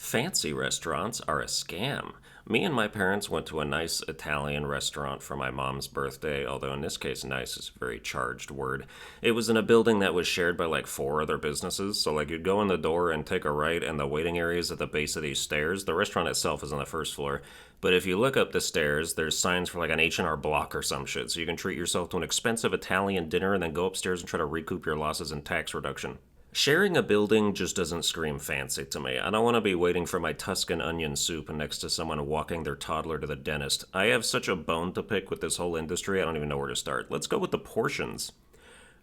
Fancy restaurants are a scam. Me and my parents went to a nice Italian restaurant for my mom's birthday, although in this case, nice is a very charged word. It was in a building that was shared by like four other businesses, so like you'd go in the door and take a right, and the waiting area is at the base of these stairs. The restaurant itself is on the first floor, but if you look up the stairs, there's signs for like an H&R Block or some shit, so you can treat yourself to an expensive Italian dinner and then go upstairs and try to recoup your losses in tax reduction. Sharing a building just doesn't scream fancy to me. I don't want to be waiting for my Tuscan onion soup next to someone walking their toddler to the dentist. I have such a bone to pick with this whole industry, I don't even know where to start. Let's go with the portions.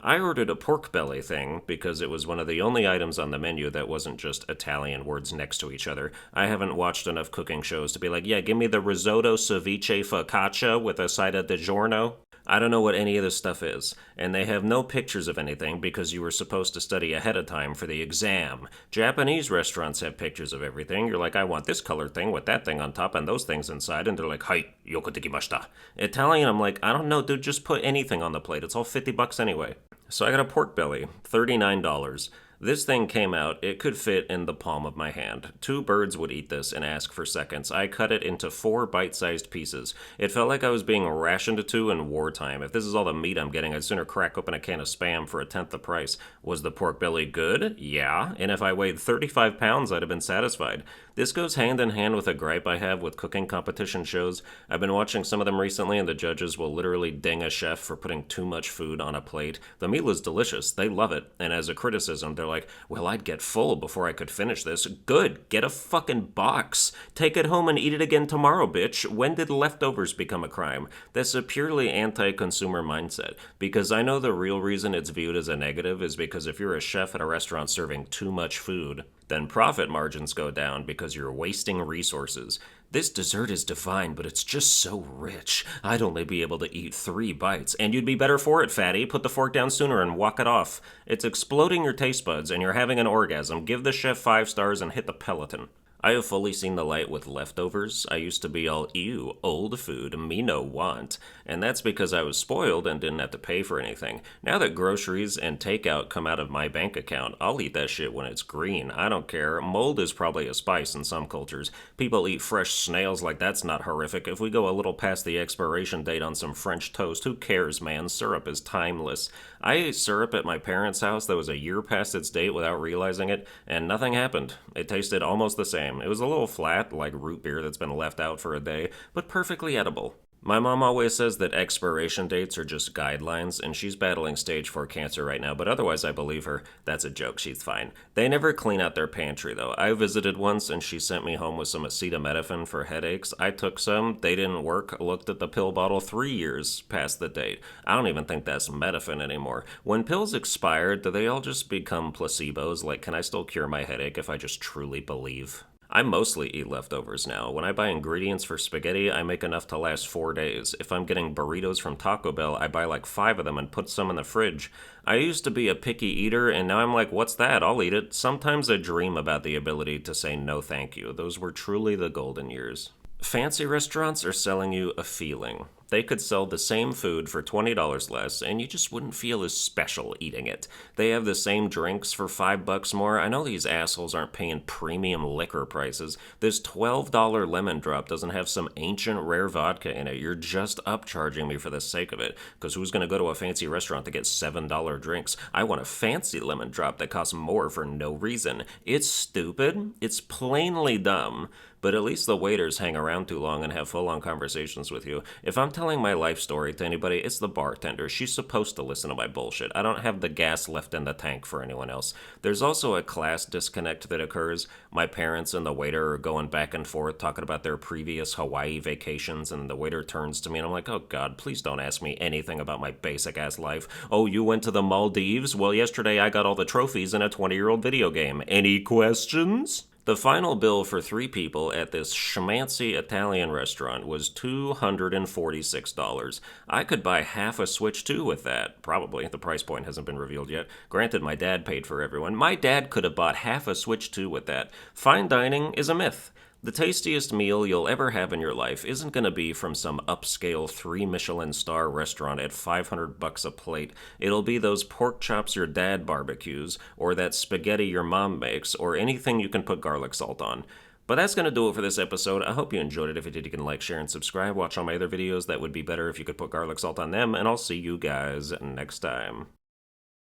I ordered a pork belly thing because it was one of the only items on the menu that wasn't just Italian words next to each other. I haven't watched enough cooking shows to be like, yeah, give me the risotto ceviche focaccia with a side of DiGiorno. I don't know what any of this stuff is, and they have no pictures of anything because you were supposed to study ahead of time for the exam. Japanese restaurants have pictures of everything. You're like, I want this colored thing with that thing on top and those things inside, and they're like, Hai, yoko dekimashita. Italian, I'm like, I don't know, dude, just put anything on the plate. It's all $50 anyway. So I got a pork belly, $39. This thing came out, it could fit in the palm of my hand. Two birds would eat this and ask for seconds. I cut it into four bite-sized pieces. It felt like I was being rationed to in wartime. If this is all the meat I'm getting, I'd sooner crack open a can of Spam for a tenth the price. Was the pork belly good? Yeah. And if I weighed 35 pounds, I'd have been satisfied. This goes hand in hand with a gripe I have with cooking competition shows. I've been watching some of them recently, and the judges will literally ding a chef for putting too much food on a plate. The meal is delicious. They love it. And as a criticism, they're like, well, I'd get full before I could finish this. Good. Get a fucking box. Take it home and eat it again tomorrow, bitch. When did leftovers become a crime? That's a purely anti-consumer mindset. Because I know the real reason it's viewed as a negative is because if you're a chef at a restaurant serving too much food, then profit margins go down because you're wasting resources. This dessert is divine, but it's just so rich. I'd only be able to eat 3 bites, and you'd be better for it, fatty. Put the fork down sooner and walk it off. It's exploding your taste buds, and you're having an orgasm. Give the chef 5 stars and hit the Peloton. I have fully seen the light with leftovers. I used to be all, ew, old food, me no want. And that's because I was spoiled and didn't have to pay for anything. Now that groceries and takeout come out of my bank account, I'll eat that shit when it's green. I don't care. Mold is probably a spice in some cultures. People eat fresh snails like that's not horrific. If we go a little past the expiration date on some French toast, who cares, man? Syrup is timeless. I ate syrup at my parents' house that was a year past its date without realizing it, and nothing happened. It tasted almost the same. It was a little flat, like root beer that's been left out for a day, but perfectly edible. My mom always says that expiration dates are just guidelines, and she's battling stage 4 cancer right now, but otherwise I believe her. That's a joke, she's fine. They never clean out their pantry, though. I visited once, and she sent me home with some acetaminophen for headaches. I took some, they didn't work, looked at the pill bottle 3 years past the date. I don't even think that's Metafin anymore. When pills expire, do they all just become placebos? Like, can I still cure my headache if I just truly believe? I mostly eat leftovers now. When I buy ingredients for spaghetti, I make enough to last 4 days. If I'm getting burritos from Taco Bell, I buy like 5 of them and put some in the fridge. I used to be a picky eater, and now I'm like, what's that? I'll eat it. Sometimes I dream about the ability to say no thank you. Those were truly the golden years. Fancy restaurants are selling you a feeling. They could sell the same food for $20 less, and you just wouldn't feel as special eating it. They have the same drinks for $5 more. I know these assholes aren't paying premium liquor prices. This $12 lemon drop doesn't have some ancient rare vodka in it. You're just upcharging me for the sake of it, because who's going to go to a fancy restaurant to get $7 drinks? I want a fancy lemon drop that costs more for no reason. It's stupid. It's plainly dumb. But at least the waiters hang around too long and have full-on conversations with you. If I'm telling my life story to anybody, it's the bartender. She's supposed to listen to my bullshit. I don't have the gas left in the tank for anyone else. There's also a class disconnect that occurs. My parents and the waiter are going back and forth talking about their previous Hawaii vacations, and the waiter turns to me and I'm like, oh God, please don't ask me anything about my basic-ass life. Oh, you went to the Maldives? Well, yesterday I got all the trophies in a 20-year-old video game. Any questions? The final bill for 3 people at this schmancy Italian restaurant was $246. I could buy half a Switch 2 with that, probably. The price point hasn't been revealed yet. Granted, my dad paid for everyone. My dad could have bought half a Switch 2 with that. Fine dining is a myth. The tastiest meal you'll ever have in your life isn't going to be from some upscale 3 Michelin star restaurant at $500 a plate. It'll be those pork chops your dad barbecues, or that spaghetti your mom makes, or anything you can put garlic salt on. But that's going to do it for this episode. I hope you enjoyed it. If you did, you can like, share, and subscribe. Watch all my other videos. That would be better if you could put garlic salt on them. And I'll see you guys next time.